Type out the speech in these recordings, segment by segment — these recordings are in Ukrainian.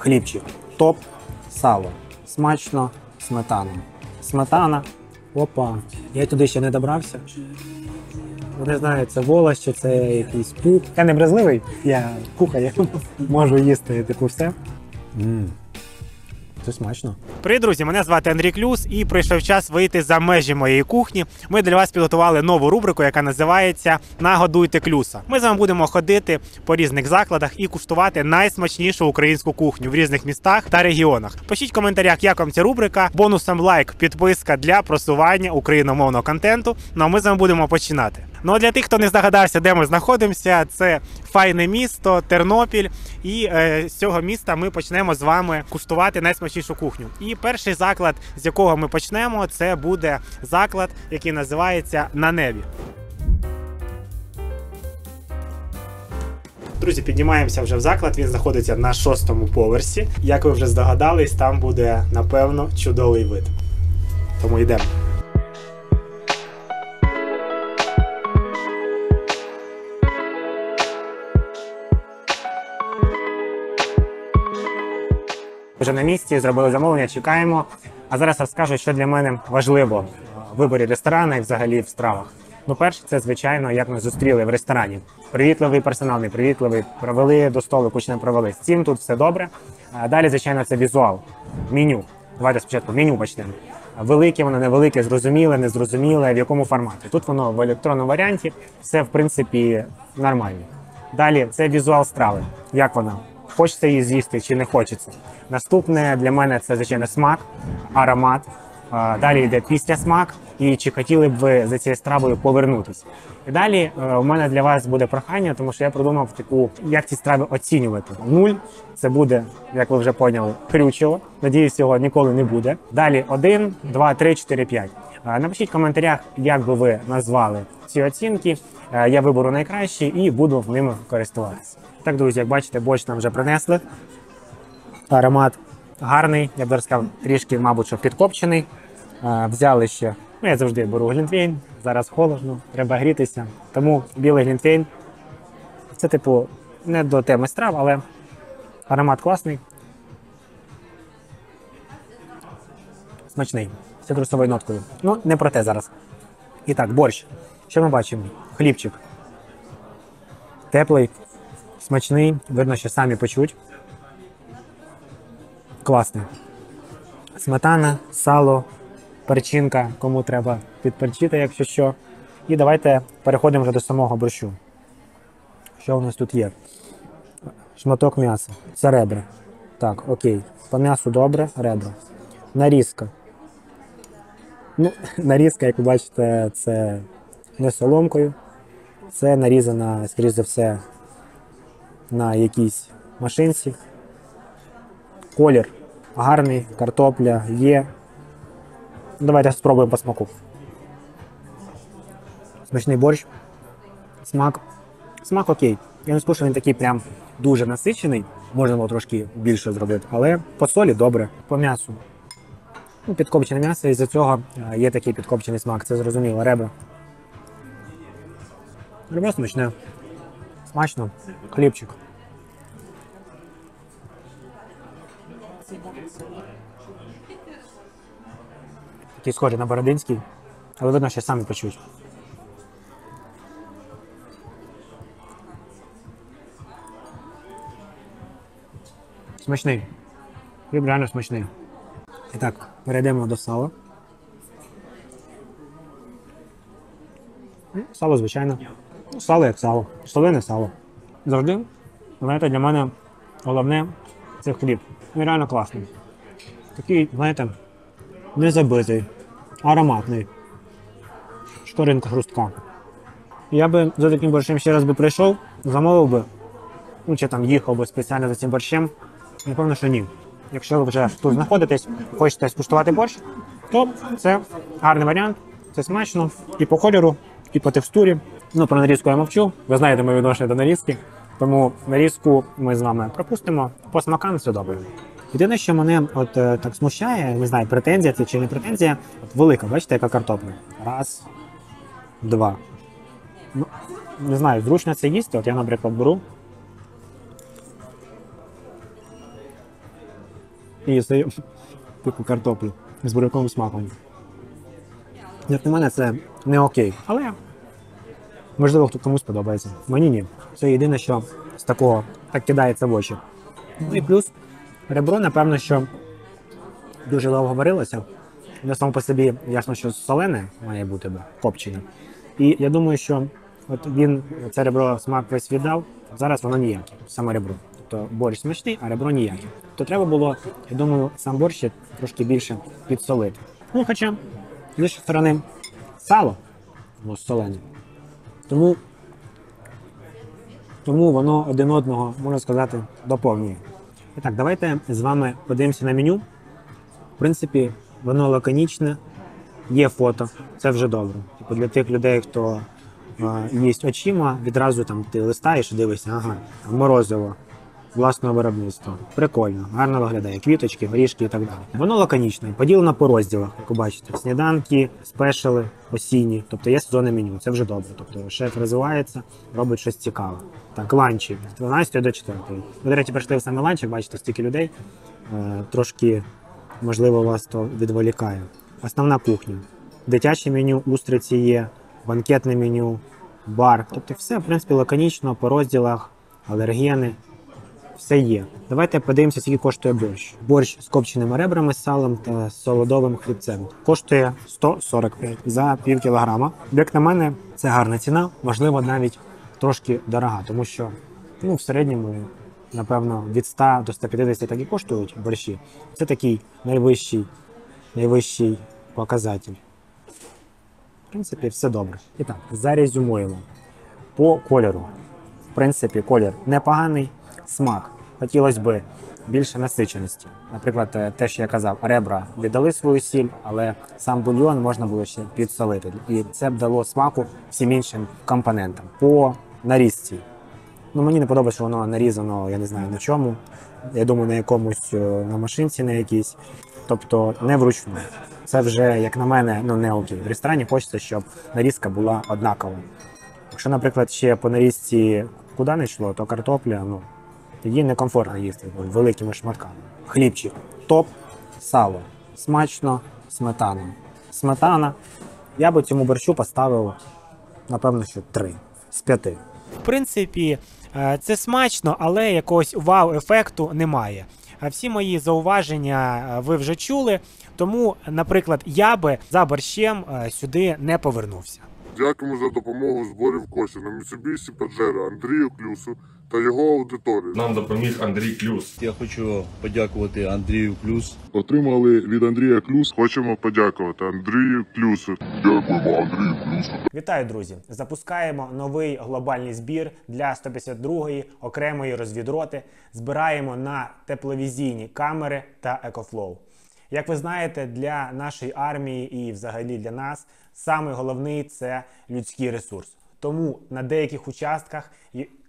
хлібчик, топ, сало, смачно, сметана. Сметана, опа, я туди ще не добрався. Не знаю, це волос чи це якийсь пух. Я не брезливий, я кухар, можу їсти типу все. Це смачно. Привіт, друзі! Мене звати Андрій Клюс і прийшов час вийти за межі моєї кухні. Ми для вас підготували нову рубрику, яка називається «Нагодуйте Клюса». Ми з вами будемо ходити по різних закладах і куштувати найсмачнішу українську кухню в різних містах та регіонах. Пишіть в коментарях, як вам ця рубрика. Бонусом лайк, підписка для просування україномовного контенту. Ну а ми з вами будемо починати. Ну а для тих, хто не здогадався, де ми знаходимося, це файне місто, Тернопіль. І з цього міста ми почнемо з вами куштувати найсмачнішу кухню. І перший заклад, з якого ми почнемо, це буде заклад, який називається «На небі». Друзі, піднімаємося вже в заклад, він знаходиться на 6-му поверсі. Як ви вже здогадались, там буде, напевно, чудовий вид. Тому йдемо. Вже на місці, зробили замовлення, чекаємо. А зараз розкажу, що для мене важливо в виборі ресторану і взагалі в стравах. Ну, перше, це, звичайно, як нас зустріли в ресторані. Привітливий персонал, непривітливий, провели до столу, кучно провели. З цим тут все добре. Далі, звичайно, це візуал, меню. Давайте спочатку меню почнемо. Велике воно, невелике, зрозуміле, незрозуміле, в якому форматі. Тут воно в електронному варіанті, все, в принципі, нормально. Далі, це візуал страви. Як вона? Хочеться її з'їсти чи не хочеться. Наступне для мене це, звичайно, смак, аромат. Далі йде післясмак і чи хотіли б ви за цією стравою повернутися. І далі у мене для вас буде прохання, тому що я продумав таку, як ці страви оцінювати. 0 – це буде, як ви вже поняли, хрючево. Надіюсь, його ніколи не буде. Далі 1, 2, 3, 4, 5. Напишіть в коментарях, як би ви назвали ці оцінки. Я виберу найкращі і буду ними користуватися. Так, друзі, як бачите, борщ нам вже принесли. Аромат гарний, я б зараз сказав, трішки, мабуть, що підкопчений. Взяли ще, ну я завжди беру глінтвейн, зараз холодно, треба грітися. Тому білий глінтвейн. Це, типу, не до теми страв, але аромат класний. Смачний, з цитрусовою ноткою. Ну, не про те зараз. І так, борщ. Що ми бачимо? Хлібчик. Теплий, смачний, видно, що самі почуть. Класний. Сметана, сало, перчинка, кому треба підперчити, якщо що. І давайте переходимо вже до самого борщу. Що у нас тут є? Шматок м'яса. Це ребра. Так, окей. По м'ясу добре, ребра. Нарізка. Ну, нарізка, як ви бачите, це не соломкою. Це нарізана, скоріш за все, на якійсь машинці. Колір гарний, картопля є. Давайте спробуємо по смаку. Смачний борщ. Смак. Смак окей. Я не скажу, що він такий прям дуже насичений. Можна було трошки більше зробити. Але по солі добре. По м'ясу. Ну, підкопчене м'ясо, і з-за цього є такий підкопчений смак. Це зрозуміло. Ребра. Ребра смачне. Смачно. Хлібчик. Такий схожий на бородинський, але видно, що самі почуть. Смачний. Хліб реально смачний. І так, перейдемо до сала. Сало, звичайно. Сало як сало. Солоне сало. Завжди, знаєте, для мене головне – це хліб. Він реально класний. Такий, знаєте, не забитий, ароматний. Шкоринка хрустка. Я би за таким борщем ще раз би прийшов, замовив би, ну чи там їхав би спеціально за цим борщем. Напевно, що ні. Якщо ви вже тут знаходитесь, хочете скуштувати борщ, то це гарний варіант, це смачно і по кольору, і по текстурі. Ну, про нарізку я мовчу, ви знаєте моє відношення до нарізки, тому нарізку ми з вами пропустимо, по смакам все добре. Єдине, що мене от так смущає, не знаю, претензія це чи не претензія, от велика, бачите, яка картопля. Раз, два. Ну, не знаю, зручно це їсти, от я, наприклад, беру. і стаю типу картоплю з буряковим смаком. Як на мене, це не окей. Але можливо, хто комусь подобається. Мені ні. Це єдине, що з такого так кидається в очі. Ну і плюс ребро, напевно, що дуже довго варилося. Воно само по собі, ясно, що солене має бути, копчене. І я думаю, що от він це ребро смак весь віддав, зараз воно ніяке, саме ребро. Тобто борщ смачний, а ребро ніяке. То треба було, я думаю, сам борщ ще трошки більше підсолити. Ну, хоча, з іншої сторони, сало, воно солене. Тому воно один одного, можна сказати, доповнює. І так, давайте з вами подивимося на меню. В принципі, воно лаконічне, є фото, це вже добре. Типу для тих людей, хто їсть очима, відразу там ти листаєш і дивишся, ага, морозиво, власного виробництва. Прикольно, гарно виглядає, квіточки, горішки і так далі. Воно лаконічне, поділено по розділах, як ви бачите, сніданки, спешали, осінні, тобто є сезонне меню, це вже добре. Тобто шеф розвивається, робить щось цікаве. Так, ланчі з 12 до 4. Ви, до речі, прийшли в саме ланчик, бачите, стільки людей, трошки, можливо, вас то відволікає. Основна кухня. Дитяче меню, устриці є, банкетне меню, бар. Тобто все, в принципі, лаконічно, по розділах, алергени, все є. Давайте подивимося, скільки коштує борщ. Борщ з копченими ребрами, з салом та солодовим хлібцем. Коштує 145 за пів кілограма. Як на мене, це гарна ціна, можливо, навіть трошки дорога, тому що в середньому, напевно, від 100 до 150 так і коштують борщі. Це такий найвищий показатель. В принципі, все добре. І так, зарезюмуємо. По кольору. В принципі, колір непоганий. Смак. Хотілося б більше насиченості. Наприклад, те, що я казав, ребра віддали свою сіль, але сам бульйон можна було ще підсолити. І це б дало смаку всім іншим компонентам. По нарізці. Мені не подобається, що воно нарізано, я не знаю на чому. Я думаю, на якомусь, на машинці на якійсь. Тобто не вручну. Це вже, як на мене, не окей. В ресторані хочеться, щоб нарізка була однакова. Якщо, наприклад, ще по нарізці куди не йшло, то картопля, тоді некомфортно їсти великими шматками. Хлібчик. Топ. Сало. Смачно. Сметана. Сметана. Я би цьому борщу поставив, напевно, що 3 з 5. В принципі, це смачно, але якогось вау-ефекту немає. Всі мої зауваження ви вже чули, тому, наприклад, я би за борщем сюди не повернувся. Дякуємо за допомогу в зборі коштів на Mitsubishi Pajero Андрію Клюсу та його аудиторії. Нам допоміг Андрій Клюс. Я хочу подякувати Андрію Клюс. Отримали від Андрія Клюс. Хочемо подякувати Андрію Клюсу. Дякуємо Андрію Клюсу. Вітаю, друзі! Запускаємо новий глобальний збір для 152-ї окремої розвідроти. Збираємо на тепловізійні камери та екофлоу. Як ви знаєте, для нашої армії і взагалі для нас саме головний – це людський ресурс. Тому на деяких участках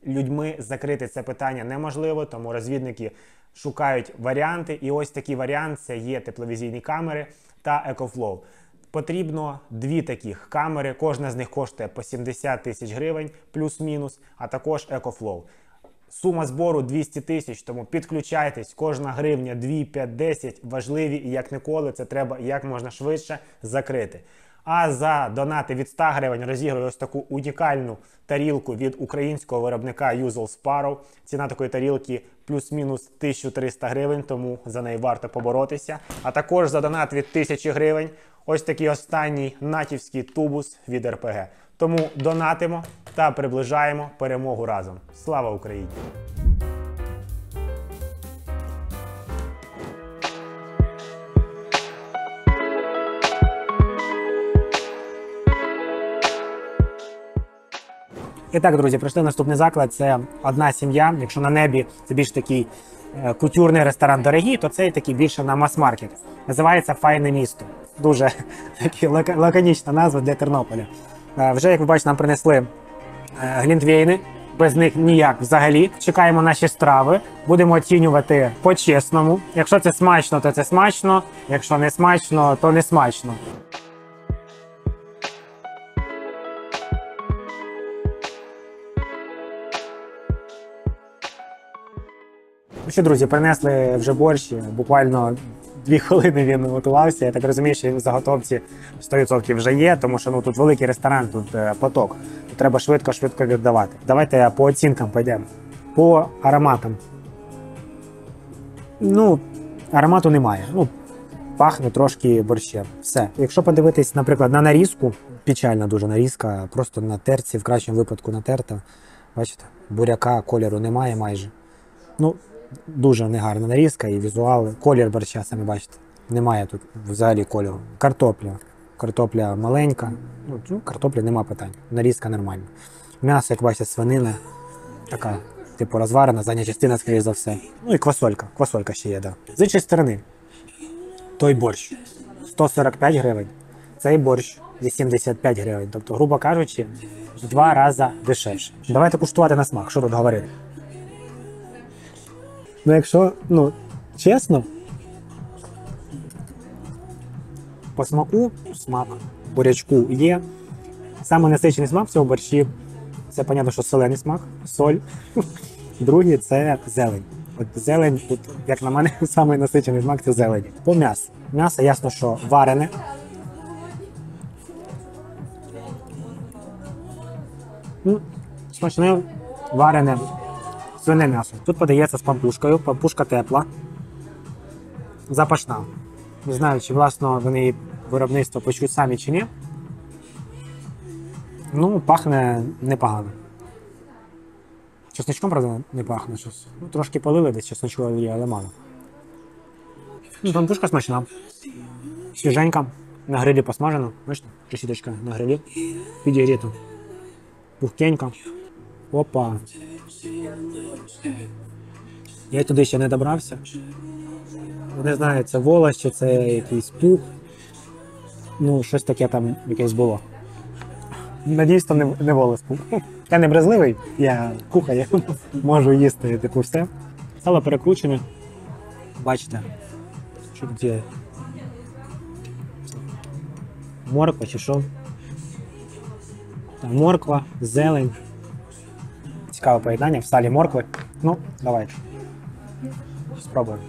людьми закрити це питання неможливо, тому розвідники шукають варіанти. І ось такий варіант – це є тепловізійні камери та екофлоу. Потрібно 2 таких камери, кожна з них коштує по 70 тисяч гривень, плюс-мінус, а також екофлоу. Сума збору 200 тисяч, тому підключайтесь, кожна гривня 2, 5, 10 важливі і як ніколи це треба як можна швидше закрити. А за донати від 100 гривень розіграю ось таку унікальну тарілку від українського виробника Usual Sparrow. Ціна такої тарілки плюс-мінус 1300 гривень, тому за неї варто поборотися. А також за донат від 1000 гривень ось такий останній натівський тубус від РПГ. Тому донатимо та приближаємо перемогу разом. Слава Україні! І так, друзі, прийшли в наступний заклад. Це одна сім'я. Якщо на небі це більш такий кутюрний ресторан дорогий, то цей такий більше на мас-маркет. Називається «Файне місто». Дуже такі лаконічна назва для Тернополя. Вже, як ви бачите, нам принесли глінтвейни. Без них ніяк взагалі. Чекаємо наші страви. Будемо оцінювати по-чесному. Якщо це смачно, то це смачно. Якщо не смачно, то не смачно. Що, друзі, принесли вже борщ, буквально 2 хвилини він готувався. Я так розумію, що він в заготовці 100% вже є, тому що тут великий ресторан, тут поток. Тут треба швидко віддавати. Давайте по оцінкам пойдемо. По ароматам. Аромату немає. Пахне трошки борщем. Все. Якщо подивитись, наприклад, на нарізку, печальна дуже нарізка, просто на терці, в кращому випадку натерта. Бачите, буряка кольору немає майже. Дуже негарна нарізка і візуал, колір борща, самі бачите. Немає тут взагалі кольору. Картопля маленька, картоплі нема питань. Нарізка нормальна. М'ясо, як бачите, свинина, така, типу розварена, задня частина, скоріше за все. І квасолька ще є, да. З іншої сторони, той борщ 145 гривень, цей борщ 85 гривень. Тобто, грубо кажучи, в 2 рази дешевше. Давайте куштувати на смак, що тут говорити. Якщо, чесно, по смаку, смак бурячку є. Саме насичений смак в цьому борщі, це, понятно, що солений смак, соль. Другий – це зелень. От зелень, тут, як на мене, самий насичений смак – це зелень. По м'ясу. М'ясо, ясно, що варене. Смачне, варене. Свине м'ясо. Тут подається з пампушкою. Пампушка тепла. Запашна. Не знаю, чи власно вони виробництво почують самі чи ні. Пахне непогано. Чесничком, правда, не пахне щось. Трошки полили десь чесночку є, але мало. Пампушка смачна. Свіженька. На грилі посмажена. Бачите? Решіточка на грилі. Підігріта. Пухкенька. Опа. Я туди ще не добрався. Не знаю, це волос чи це якийсь пух. Щось таке там якесь було. Надіюсь, то не волос пух. Я не брезливий, я кухар, я можу їсти таку все. Сало перекручене. Бачите, що тут є. Морква чи що? Морква, зелень. Цікаве поєднання в салі моркви. Давайте. Спробуємо.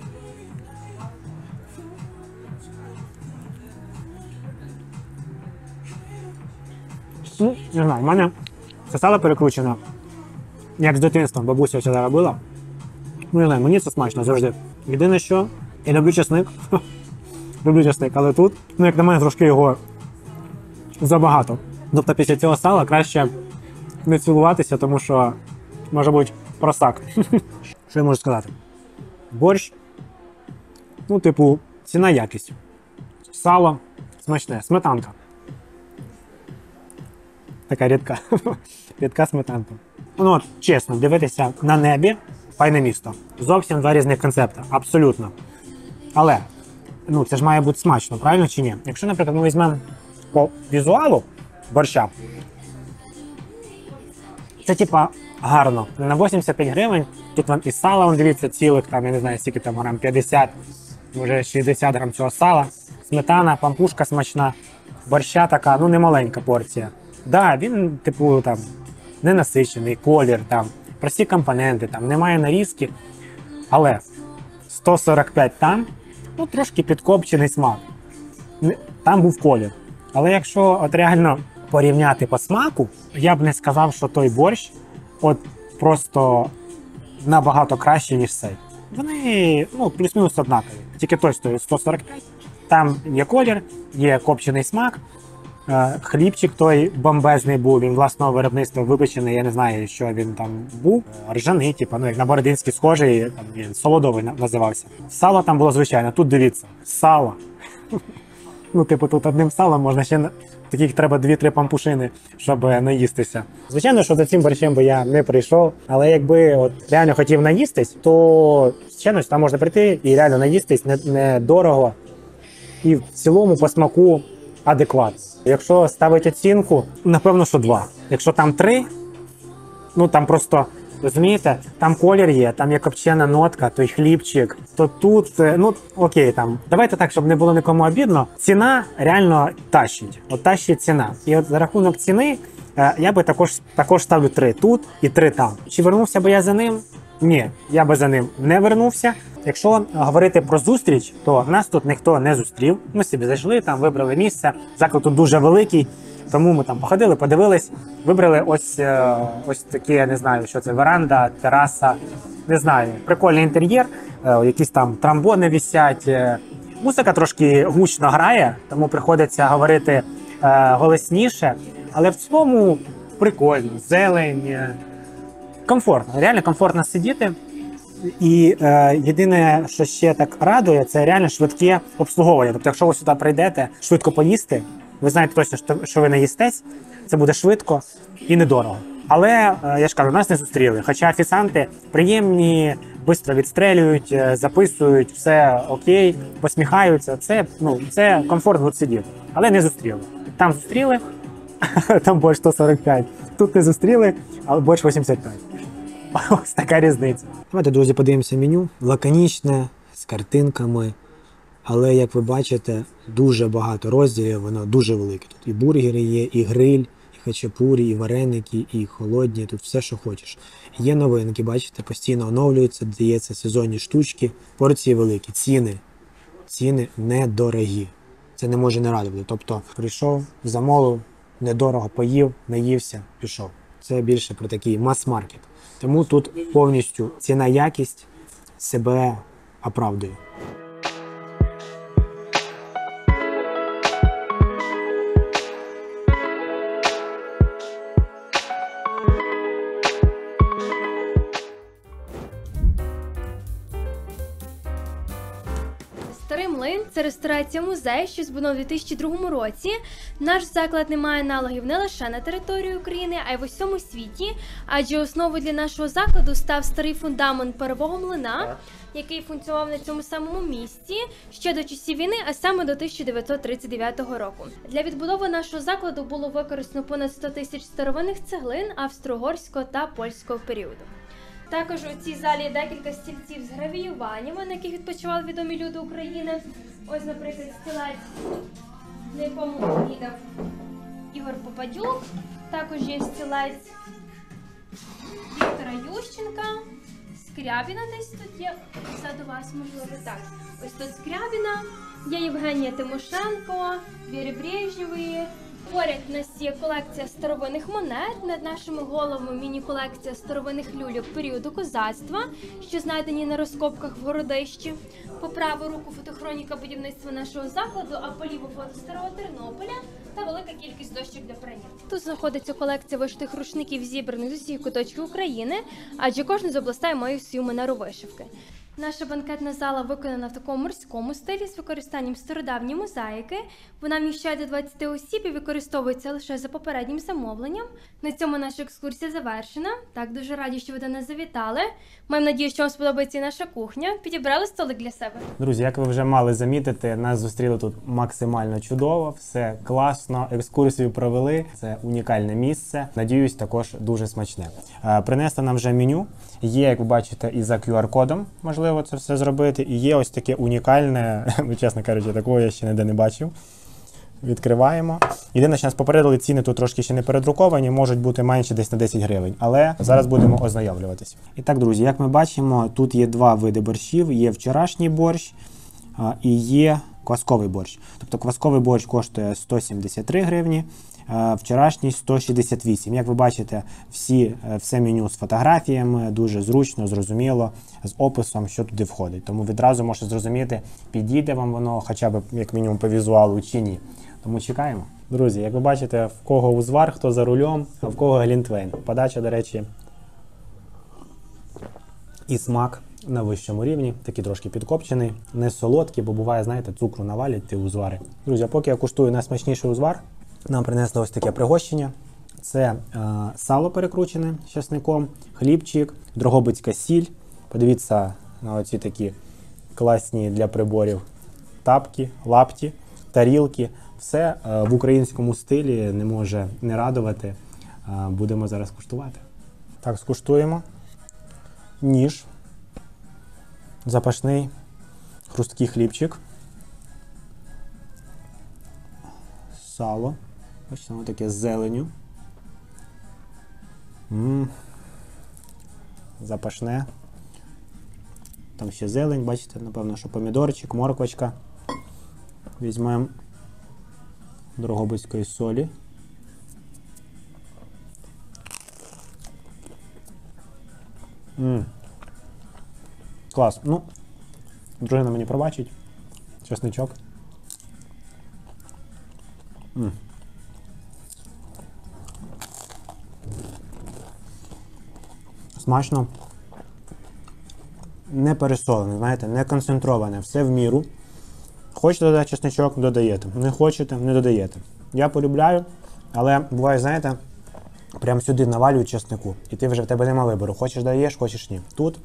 Не знаю, в мене це сало перекручено, як з дитинством бабуся все робила. Не знаю, мені це смачно завжди. Єдине що, я люблю чесник. Люблю чесник, але тут, як на мене, трошки його забагато. Тобто після цього сала краще не цілуватися, тому що може бути просак. Що я можу сказати? Борщ, ціна якість. Сало смачне, сметанка. Така рідка сметанка. Чесно, дивитися на небі, файне місто. Зовсім 2 різних концепти, абсолютно. Але, це ж має бути смачно, правильно чи ні? Якщо, наприклад, ми візьмемо по візуалу борща, це гарно. На 85 гривень, тут вам і сало, дивіться, цілих, я не знаю, скільки там грам, 50, може 60 грам цього сала, сметана, пампушка смачна, борща така, немаленька порція. Да, він, не насичений, колір, прості компоненти, немає нарізки, але 145 там, трошки підкопчений смак. Там був колір. Але якщо реально порівняти по смаку, я б не сказав, що той борщ просто набагато краще, ніж цей. Вони, плюс-мінус однакові. Тільки той стоїть 145. Там є колір, є копчений смак. Хлібчик той бомбезний був, він власного виробництва випечений, я не знаю, що він там був. Ржаний, як на бородинський схожий, він солодовий називався. Сало там було звичайно, тут дивіться, сало. Тут одним салом можна ще, таких треба 2-3 пампушини, щоб наїстися. Звичайно, що за цим борщем би я не прийшов, але якби реально хотів наїстись, то, звичайно, там можна прийти і реально наїстись недорого. І в цілому по смаку адекватно. Якщо ставити оцінку, напевно, що 2. Якщо там 3, там просто, розумієте, там колір є, там є копчена нотка, той хлібчик, то тут, окей, давайте так, щоб не було нікому обідно, ціна реально тащить, тащить ціна. І за рахунок ціни я би також ставлю 3 тут і 3 там. Чи вернувся би я за ним? Ні, я би за ним не вернувся. Якщо говорити про зустріч, то нас тут ніхто не зустрів. Ми собі зайшли, там вибрали місце. Заклад тут дуже великий, тому ми там походили, подивились. Вибрали ось такі, я не знаю, що це, веранда, тераса, не знаю. Прикольний інтер'єр, якісь там тромбони висять. Музика трошки гучно грає, тому приходиться говорити голосніше. Але в цілому прикольно, зелень, комфортно, реально комфортно сидіти. І єдине, що ще так радує, це реально швидке обслуговування. Тобто, якщо ви сюди прийдете, швидко поїсти, ви знаєте точно, що ви наїстесь, це буде швидко і недорого. Але, я ж кажу, нас не зустріли. Хоча офіціанти приємні, швидко відстрелюють, записують, все окей, посміхаються. Це комфортно тут сидіти. Але не зустріли. Там зустріли, там борщ 145. Тут не зустріли, але борщ 85. Ось така різниця. Давайте, друзі, подивимося меню. Лаконічне, з картинками. Але, як ви бачите, дуже багато розділів, воно дуже велике. Тут і бургери є, і гриль, і хачапурі, і вареники, і холодні, тут все, що хочеш. Є новинки, бачите, постійно оновлюються, дається сезонні штучки. Порції великі, ціни недорогі. Це не може не радувати. Тобто, прийшов, замовив, недорого поїв, наївся, пішов. Це більше про такий мас-маркет. Тому тут повністю ціна-якість себе оправдує. Старий Млин – це ресторація-музей, що збудовано у 2002 році. Наш заклад не має аналогів не лише на території України, а й в усьому світі, адже основою для нашого закладу став старий фундамент парового млина, який функціонував на цьому самому місці ще до часів війни, а саме до 1939 року. Для відбудови нашого закладу було використано понад 100 тисяч старовинних цеглин австро-угорського та польського періоду. Також у цій залі є декілька стільців з гравіюваннями, на яких відпочивали відомі люди України. Ось, наприклад, стілець, на якому обідав Ігор Попадюк. Також є стілець Віктора Ющенка, Скрябіна десь тут є. Все до вас, можливо, так. Ось тут Скрябіна, є Євгенія Тимошенко, Віри Брежнєвої. Поряд у нас є колекція старовинних монет, над нашими головами міні-колекція старовинних люльок періоду козацтва, що знайдені на розкопках в Городищі. По праву руку фотохроніка будівництва нашого закладу, а по ліву фото старого Тернополя та велика кількість дощок для прання. Тут знаходиться колекція вишитих рушників, зібраних з усіх куточків України, адже кожен з областей має свою манеру вишивки. Наша банкетна зала виконана в такому морському стилі з використанням стародавньої мозаїки. Вона вміщає до 20 осіб і використовується лише за попереднім замовленням. На цьому наша екскурсія завершена. Так, дуже раді, що ви до нас завітали. Маємо надію, що вам сподобається і наша кухня. Підібрали столик для себе. Друзі, як ви вже мали замітити, нас зустріли тут максимально чудово, все класно, екскурсію провели, це унікальне місце. Надіюсь, також дуже смачне. Принесли нам вже меню, є, як ви бачите, і за QR-кодом можливо це все зробити, і є ось таке унікальне, ну, чесно кажучи, такого я ще ніде не бачив. Відкриваємо. Єдине, що нас попередили, ціни тут трошки ще не передруковані, можуть бути менше десь на 10 гривень, але зараз будемо ознайомлюватись. І так, друзі, як ми бачимо, тут є два види борщів, є вчорашній борщ і є квасковий борщ. Тобто квасковий борщ коштує 173 гривні, вчорашній 168. Як ви бачите, все меню з фотографіями, дуже зручно, зрозуміло, з описом, що туди входить. Тому відразу можете зрозуміти, підійде вам воно хоча б як мінімум по візуалу чи ні. Тому чекаємо. Друзі, як ви бачите, в кого узвар, хто за рулем, а в кого глінтвейн. Подача, до речі, і смак на вищому рівні, такий трошки підкопчений, не солодкий, бо буває, знаєте, цукру навалять ті узвари. Друзі, а поки я куштую найсмачніший узвар, нам принесли ось таке пригощення. Це сало перекручене з часником, хлібчик, дрогобицька сіль. Подивіться на оці такі класні для приборів тапки, лапті, тарілки. Все в українському стилі, не може не радувати. Будемо зараз куштувати. Так, скуштуємо. Ніж. Запашний хрусткий хлібчик. Сало. Бачите, воно таке з зеленю. Запашне. Там ще зелень, бачите, напевно, що помідорчик, морквочка. Візьмемо дрогобицької солі. Клас. Ну, дружина мені пробачить. Чесничок. Смачно. Не пересолене, знаєте, не концентроване, все в міру. Хочете додати чесничок, додаєте. Не хочете, не додаєте. Я полюбляю, але буває, знаєте, прям сюди навалюють чеснику. І ти вже в тебе нема вибору. Хочеш даєш, хочеш ні. Тут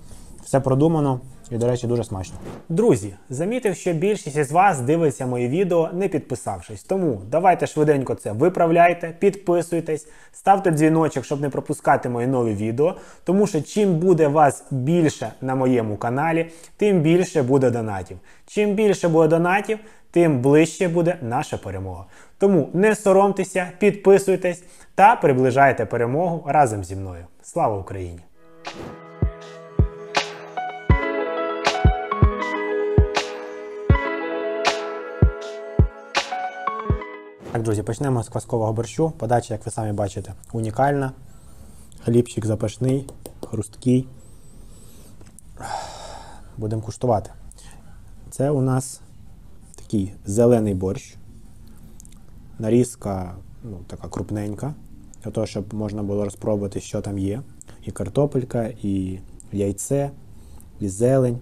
все продумано і, до речі, дуже смачно. Друзі, замітив, що більшість із вас дивиться мої відео, не підписавшись. Тому давайте швиденько це виправляйте, підписуйтесь, ставте дзвіночок, щоб не пропускати мої нові відео. Тому що чим буде вас більше на моєму каналі, тим більше буде донатів. Чим більше буде донатів, тим ближче буде наша перемога. Тому не соромтеся, підписуйтесь та приближайте перемогу разом зі мною. Слава Україні! Так, друзі, почнемо з кваскового борщу. Подача, як ви самі бачите, унікальна. Хлібчик запашний, хрусткий. Будемо куштувати. Це у нас такий зелений борщ. Нарізка така крупненька, для того, щоб можна було розпробувати, що там є. І картопелька, і яйце, і зелень,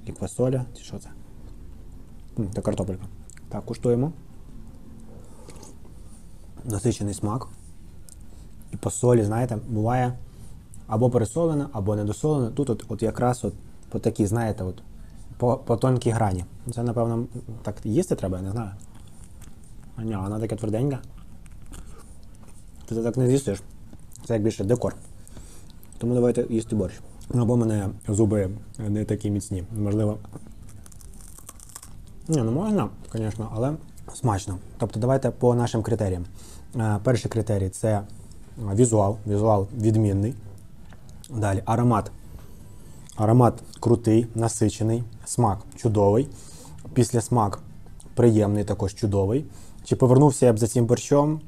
і квасоля. Чи що це? Це картопелька. Так, куштуємо. Насичений смак. І по солі, знаєте, буває або пересолена, або недосолена. Тут от якраз по такій, знаєте, по тонкій грані. Це, напевно, так їсти треба, я не знаю. А ні, вона така тверденька. Ти так не з'їстиш. Це як більше декор. Тому давайте їсти борщ. Або в мене зуби не такі міцні. Можливо. Ні, ну можна, звісно, але смачно. Тобто давайте по нашим критеріям. Перший критерій – це візуал. Візуал відмінний. Далі аромат. Аромат крутий, насичений. Смак чудовий. Післясмак приємний, також чудовий. Чи повернувся я б за цим борщом?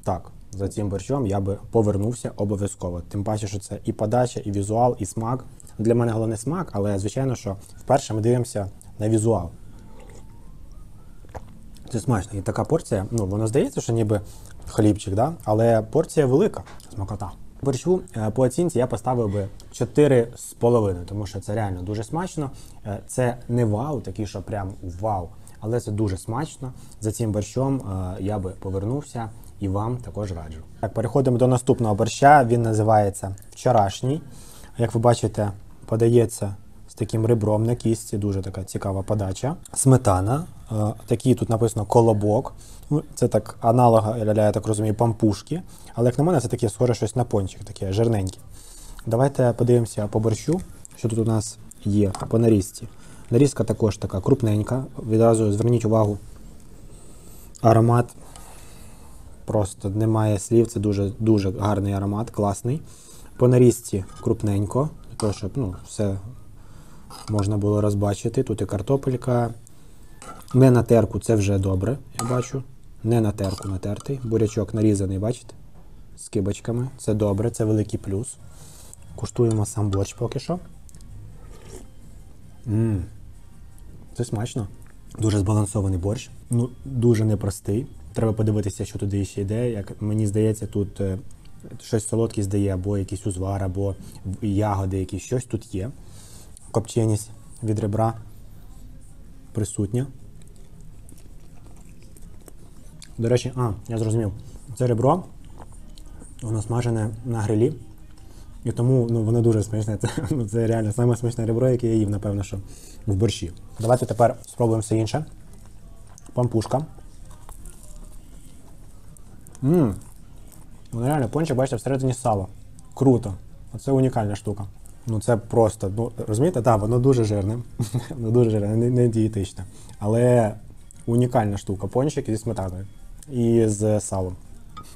Так, за цим борщом я би повернувся обов'язково. Тим паче, що це і подача, і візуал, і смак. Для мене головне смак, але звичайно, що вперше ми дивимося на візуал. Це смачно. І така порція, воно здається, що ніби хлібчик, да? Але порція велика. Смакота. Борщу по оцінці я поставив би 4,5, тому що це реально дуже смачно. Це не вау, такий, що прям вау, але це дуже смачно. За цим борщом я би повернувся і вам також раджу. Так, переходимо до наступного борща. Він називається вчорашній. Як ви бачите, подається з таким ребром на кістці, дуже така цікава подача. Сметана, такий тут написано колобок. Це так аналог, я так розумію, пампушки. Але як на мене, це таке схоже щось на пончик, таке жирненьке. Давайте подивимося по борщу, що тут у нас є по нарізці. Нарізка також така крупненька. Відразу зверніть увагу, аромат просто немає слів, це дуже гарний аромат, класний. По нарізці крупненько, для того, щоб все можна було розбачити. Тут і картопелька. Не на терку, це вже добре, я бачу. Не на терку натертий. Бурячок нарізаний, бачите? З кибочками. Це добре, це великий плюс. Куштуємо сам борщ поки що. Це смачно. Дуже збалансований борщ. Дуже непростий. Треба подивитися, що туди ще йде. Як мені здається, тут щось солодкість дає, або якийсь узвар, або ягоди якісь. Щось тут є. Копченість від ребра присутня. До речі, я зрозумів. Це ребро, воно смажене на грилі. І тому воно дуже смачне. Це реально саме смачне ребро, яке я їв, напевно, що в борщі. Давайте тепер спробуємо все інше. Пампушка. Воно реально пончик, бачите, всередині сало. Круто. Оце унікальна штука. Це просто, розумієте, так, воно дуже жирне. Воно дуже жирне, не дієтичне. Але унікальна штука. Пончик зі сметаною. І з салом.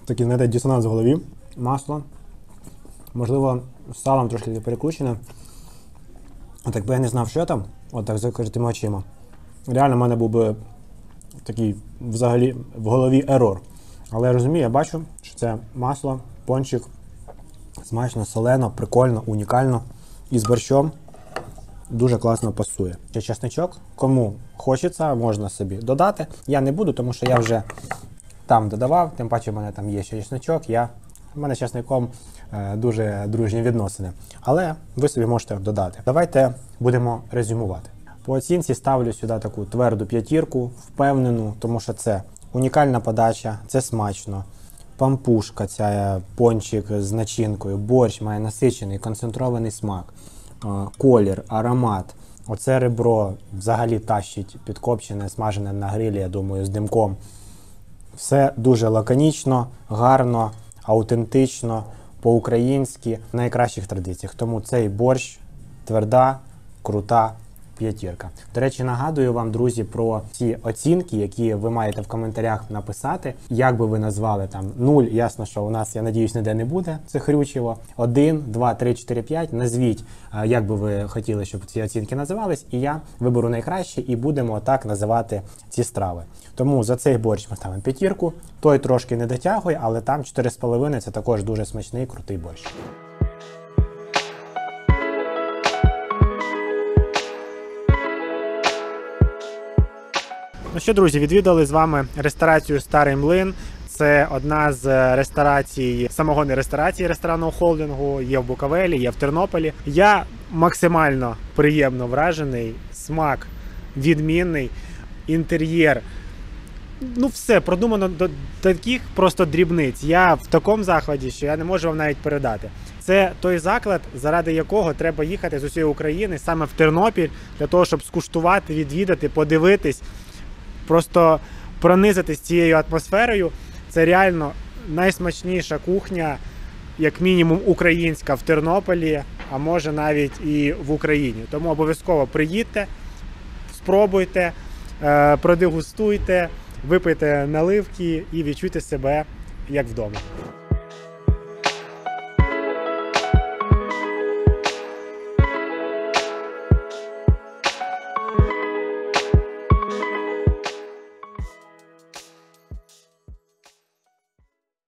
Такий, знаєте, дисонанс в голові. Масло. Можливо, з салом трошки перекручене. От якби я не знав, що там, от так закритими очима, реально в мене був би такий взагалі в голові ерор. Але я розумію, я бачу, що це масло, пончик, смачно, солено, прикольно, унікально. І з борщом дуже класно пасує. Ще чесничок, кому хочеться, можна собі додати. Я не буду, тому що я вже там додавав, тим паче в мене там є ще чесничок. У мене з чесником дуже дружні відносини. Але ви собі можете додати. Давайте будемо резюмувати. По оцінці ставлю сюди таку тверду 5, впевнену, тому що це унікальна подача, це смачно. Пампушка, ця пончик з начинкою, борщ має насичений, концентрований смак, колір, аромат. Оце ребро взагалі тащить підкопчене, смажене на грилі, я думаю, з димком. Все дуже лаконічно, гарно, аутентично, по-українськи, в найкращих традиціях. Тому цей борщ тверда, крута 5. До речі, нагадую вам, друзі, про ці оцінки, які ви маєте в коментарях написати. Як би ви назвали там 0, ясно, що у нас, я надіюсь, ніде не буде, це хрючево. 1, 2, 3, 4, 5. Назвіть, як би ви хотіли, щоб ці оцінки називались, і я виберу найкраще і будемо так називати ці страви. Тому за цей борщ ми ставимо 5, той трошки не дотягує, але там 4,5 це також дуже смачний, крутий борщ. Ну що, друзі, відвідали з вами ресторацію Старий Млин. Це одна з ресторацій, самогонної ресторації ресторанного холдингу. Є в Буковелі, є в Тернополі. Я максимально приємно вражений. Смак відмінний, інтер'єр. Ну все, продумано до таких просто дрібниць. Я в такому захваті, що я не можу вам навіть передати. Це той заклад, заради якого треба їхати з усієї України, саме в Тернопіль, для того, щоб скуштувати, відвідати, подивитись, просто пронизитись цією атмосферою. Це реально найсмачніша кухня, як мінімум українська в Тернополі, а може навіть і в Україні. Тому обов'язково приїдьте, спробуйте, продегустуйте, випийте наливки і відчуйте себе як вдома.